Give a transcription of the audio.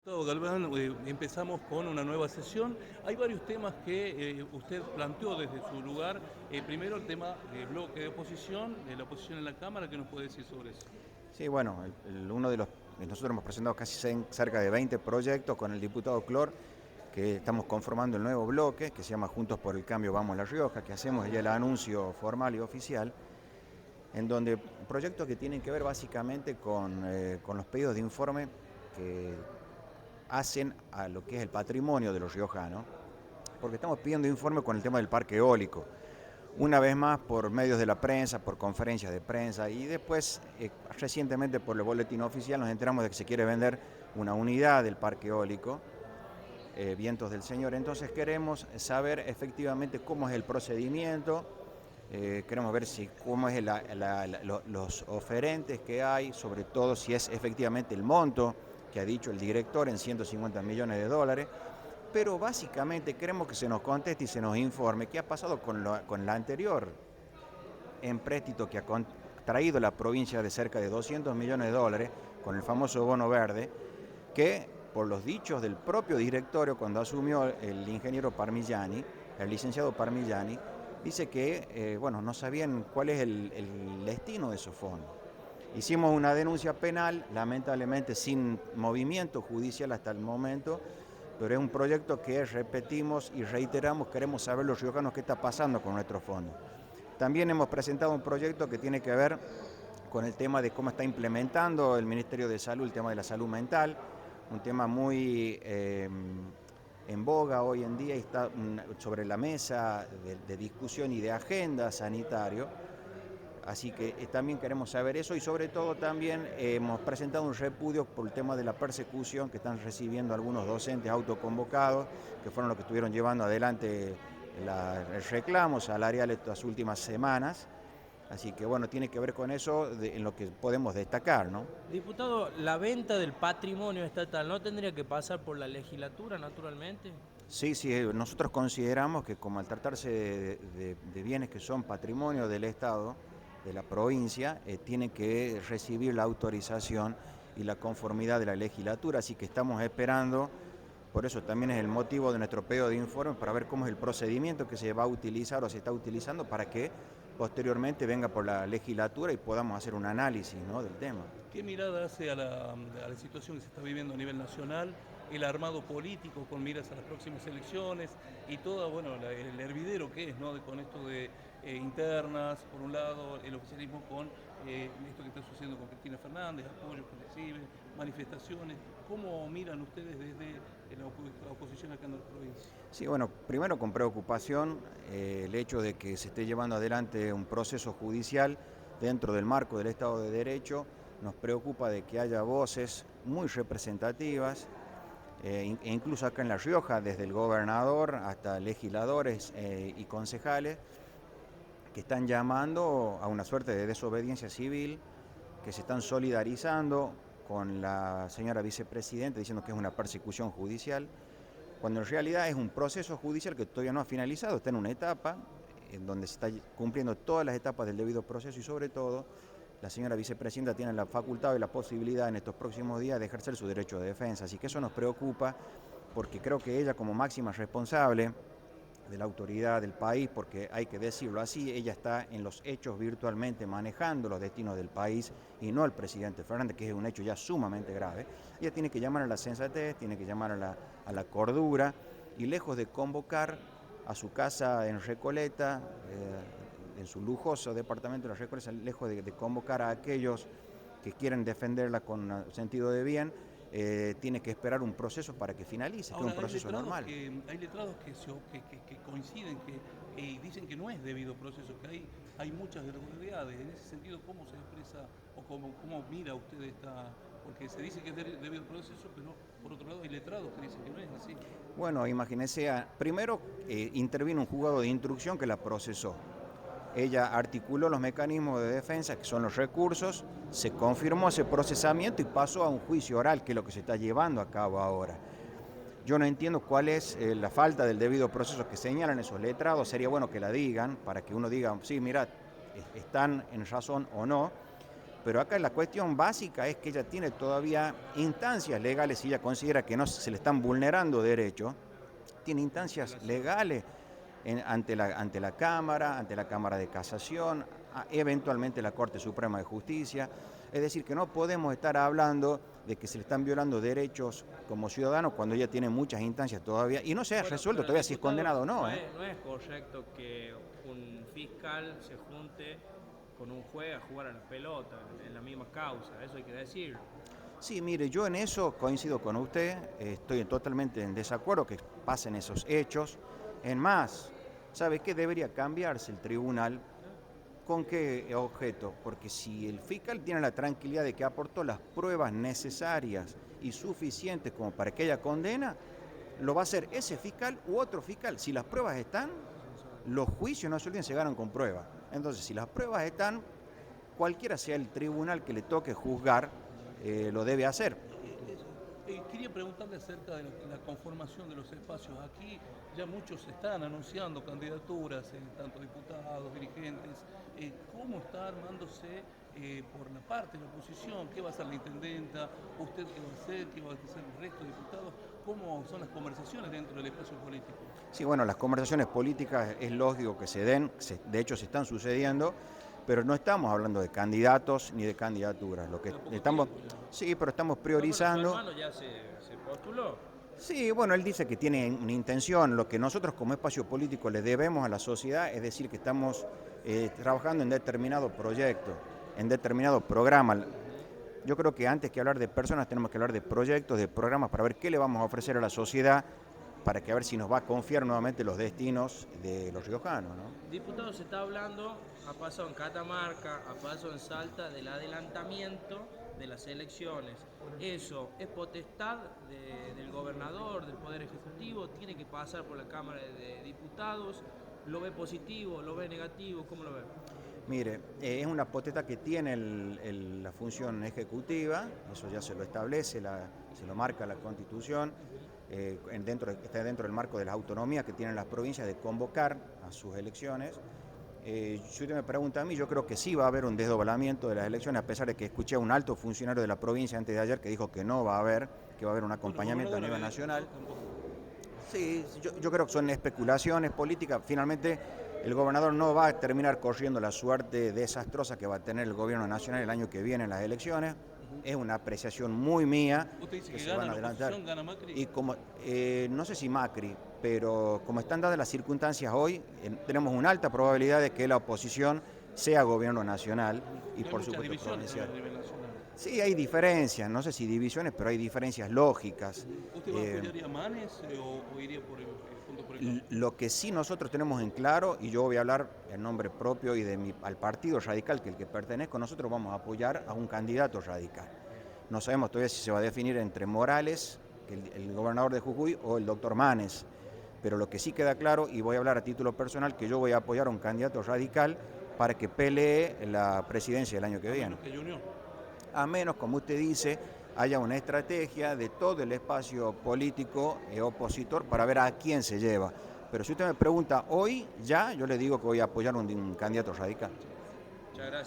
Todo, Galván, empezamos con una nueva sesión. Hay varios temas que usted planteó desde su lugar. Primero el tema de bloque de oposición, de la oposición en la Cámara. ¿Qué nos puede decir sobre eso? Sí, bueno, uno de los, nosotros hemos presentado cerca de 20 proyectos con el diputado Clor, que estamos conformando el nuevo bloque, que se llama Juntos por el Cambio Vamos La Rioja, que hacemos ya el anuncio formal y oficial, en donde proyectos que tienen que ver básicamente con los pedidos de informe que hacen a lo que es el patrimonio de los riojanos, porque estamos pidiendo informe con el tema del parque eólico. Una vez más por medios de la prensa, por conferencias de prensa y después recientemente por el boletín oficial nos enteramos de que se quiere vender una unidad del parque eólico, Vientos del Señor. Entonces queremos saber efectivamente cómo es el procedimiento, queremos ver cómo es los oferentes que hay, sobre todo si es efectivamente el monto que ha dicho el director en 150 millones de dólares. Pero básicamente queremos que se nos conteste y se nos informe qué ha pasado con la anterior empréstito que ha traído la provincia de cerca de 200 millones de dólares, con el famoso bono verde, que por los dichos del propio directorio cuando asumió el ingeniero Parmigiani, el licenciado Parmigiani, dice que bueno, no sabían cuál es el destino de esos fondos. Hicimos una denuncia penal, lamentablemente sin movimiento judicial hasta el momento, pero es un proyecto que repetimos y reiteramos, queremos saber los riojanos qué está pasando con nuestros fondos. También hemos presentado un proyecto que tiene que ver con el tema de cómo está implementando el Ministerio de Salud el tema de la salud mental, un tema muy en boga hoy en día y está sobre la mesa de discusión y de agenda sanitario. Así que también queremos saber eso y sobre todo también hemos presentado un repudio por el tema de la persecución que están recibiendo algunos docentes autoconvocados, que fueron los que estuvieron llevando adelante el reclamo salarial estas últimas semanas. Así que bueno, tiene que ver con eso en lo que podemos destacar, ¿no? Diputado, la venta del patrimonio estatal no tendría que pasar por la legislatura, naturalmente. Sí, sí, nosotros consideramos que como al tratarse de bienes que son patrimonio del Estado, de la provincia, tiene que recibir la autorización y la conformidad de la legislatura, así que estamos esperando, por eso también es el motivo de nuestro pedido de informe, para ver cómo es el procedimiento que se va a utilizar o se está utilizando para que posteriormente venga por la legislatura y podamos hacer un análisis, ¿no?, del tema. ¿Qué mirada hace a la situación que se está viviendo a nivel nacional, el armado político con miras a las próximas elecciones y todo, bueno, el hervidero que es, ¿no? Con esto de internas, por un lado, el oficialismo con esto que está sucediendo con Cristina Fernández, apoyos que recibe, manifestaciones? ¿Cómo miran ustedes desde la oposición acá en la provincia? Sí, bueno, primero con preocupación el hecho de que se esté llevando adelante un proceso judicial dentro del marco del Estado de Derecho. Nos preocupa de que haya voces muy representativas, e incluso acá en La Rioja, desde el gobernador hasta legisladores y concejales, que están llamando a una suerte de desobediencia civil, que se están solidarizando con la señora vicepresidenta diciendo que es una persecución judicial, cuando en realidad es un proceso judicial que todavía no ha finalizado, está en una etapa en donde se está cumpliendo todas las etapas del debido proceso y sobre todo la señora vicepresidenta tiene la facultad y la posibilidad en estos próximos días de ejercer su derecho de defensa. Así que eso nos preocupa porque creo que ella como máxima responsable de la autoridad del país, porque hay que decirlo así, ella está en los hechos virtualmente manejando los destinos del país y no el presidente Fernández, que es un hecho ya sumamente grave. Ella tiene que llamar a la sensatez, tiene que llamar a la cordura y lejos de convocar a su casa en Recoleta, en su lujoso departamento de la Recoleta, lejos de convocar a aquellos que quieren defenderla con sentido de bien, tiene que esperar un proceso para que finalice, que es un Ahora, proceso normal. hay letrados que coinciden, que dicen que no es debido proceso, que hay muchas irregularidades. En ese sentido, ¿cómo se expresa o cómo mira usted esta? Porque se dice que es debido proceso, pero por otro lado hay letrados que dicen que no es así. Bueno, imagínense, primero intervino un juzgado de instrucción que la procesó. Ella articuló los mecanismos de defensa, que son los recursos, se confirmó ese procesamiento y pasó a un juicio oral, que es lo que se está llevando a cabo ahora. Yo no entiendo cuál es la falta del debido proceso que señalan esos letrados, sería bueno que la digan, para que uno diga, sí, mira, están en razón o no, Pero acá la cuestión básica es que ella tiene todavía instancias legales, si ella considera que no se le están vulnerando derechos, tiene instancias legales ante la Cámara de Casación, eventualmente la Corte Suprema de Justicia. Es decir, que no podemos estar hablando de que se le están violando derechos como ciudadanos cuando ella tiene muchas instancias todavía y no se ha resuelto todavía si es condenado o no. No es correcto que un fiscal se junte con un juez a jugar a la pelota en la misma causa, eso hay que decirlo. Sí, mire, yo en eso coincido con usted, estoy totalmente en desacuerdo que pasen esos hechos. En más, ¿sabe qué? Debería cambiarse el tribunal. ¿Con qué objeto? Porque si el fiscal tiene la tranquilidad de que aportó las pruebas necesarias y suficientes como para que haya condena, lo va a hacer ese fiscal u otro fiscal. Si las pruebas están, los juicios, no se olviden, se ganan con pruebas. Entonces, si las pruebas están, cualquiera sea el tribunal que le toque juzgar, lo debe hacer. Quería preguntarle acerca de la conformación de los espacios. Aquí ya muchos están anunciando candidaturas, tanto diputados, dirigentes. ¿Cómo está armándose por la parte de la oposición? ¿Qué va a hacer la intendenta? ¿Usted qué va a hacer? ¿Qué va a hacer el resto de diputados? ¿Cómo son las conversaciones dentro del espacio político? Sí, bueno, las conversaciones políticas es lógico que se den, de hecho se están sucediendo, pero no estamos hablando de candidatos ni de candidaturas. Lo que estamos, sí, pero estamos priorizando. ¿Su hermano ya se postuló? Sí, bueno, él dice que tiene una intención. Lo que nosotros como espacio político le debemos a la sociedad es decir que estamos trabajando en determinado proyecto, en determinado programa. Yo creo que antes que hablar de personas tenemos que hablar de proyectos, de programas para ver qué le vamos a ofrecer a la sociedad para que a ver si nos va a confiar nuevamente los destinos de los riojanos, ¿no? Diputado, se está hablando, ha pasado en Catamarca, ha pasado en Salta, del adelantamiento de las elecciones. ¿Eso es potestad del gobernador, del Poder Ejecutivo? ¿Tiene que pasar por la Cámara de Diputados? ¿Lo ve positivo? ¿Lo ve negativo? ¿Cómo lo ve? Mire, es una potestad que tiene la función ejecutiva, eso ya se lo establece, se lo marca la Constitución, está dentro del marco de las autonomías que tienen las provincias de convocar a sus elecciones. Si usted me pregunta a mí, yo creo que sí va a haber un desdoblamiento de las elecciones, a pesar de que escuché a un alto funcionario de la provincia antes de ayer que dijo que no va a haber, que va a haber un acompañamiento a nivel nacional. Sí, yo creo que son especulaciones políticas. Finalmente, el gobernador no va a terminar corriendo la suerte desastrosa que va a tener el gobierno nacional el año que viene en las elecciones. Es una apreciación muy mía. ¿Usted dice que se van a adelantar. ¿Gana Macri? Y como, no sé si Macri, pero como están dadas las circunstancias hoy, tenemos una alta probabilidad de que la oposición sea gobierno nacional y por supuesto provincial. Sí, hay diferencias, no sé si divisiones, pero hay diferencias lógicas. ¿Usted va a apoyar a Manes o iría por el Juntos por el Cambio? Lo que sí nosotros tenemos en claro, y yo voy a hablar en nombre propio y al partido radical que el que pertenezco, nosotros vamos a apoyar a un candidato radical. No sabemos todavía si se va a definir entre Morales, el gobernador de Jujuy, o el doctor Manes. Pero lo que sí queda claro, y voy a hablar a título personal, que yo voy a apoyar a un candidato radical para que pelee la presidencia el año que viene. A menos, como usted dice, haya una estrategia de todo el espacio político opositor para ver a quién se lleva. Pero si usted me pregunta hoy, ya yo le digo que voy a apoyar un candidato radical. Muchas gracias.